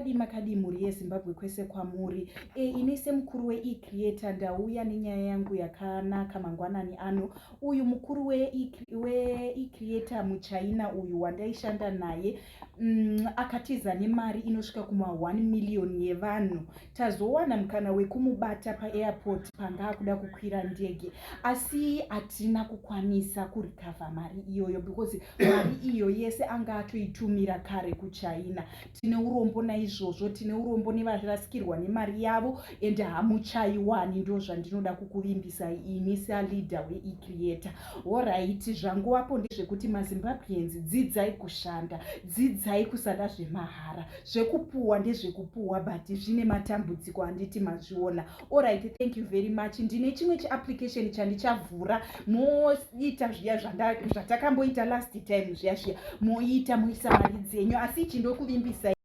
Makadimuri yeZimbabwe kwese kwamuri. Ini semukuru weeCreator ndauya nenyaya yangu yakanaka mangwanani ano. Uyu mukuru weeCreator muChina uyu wandaishanda naye akatiza nemari inosvika kuma1 million yevanhu. Tazowana mukana wekumubata paairport panga akuda kukwira ndege, asi hatina kukwanisa kurikavha mari iyoyo because mari iyo yese anga atoitumira kare kuChina. Tine urombo naizvozvo, tine urombo nevarasikirwa nemari yavo ende hamuchaiwani. Ndo zvandinoda kukuvimbisai ini saleader weeCreator. Alright, zvanguvapo ndezvekuti maZimbabweans dzidzai kushanda, dzidzai kusada zvemahara. Zvekupuwa ndezvekupuwa but zvine matambudziko handiti mazviona. Alright, thank you very much. Ndine chimwe chiapplication chandichavhura moita zviya zvatakamboita last time zviya moita moisa mari dzenyu, asi chindokuvimbisai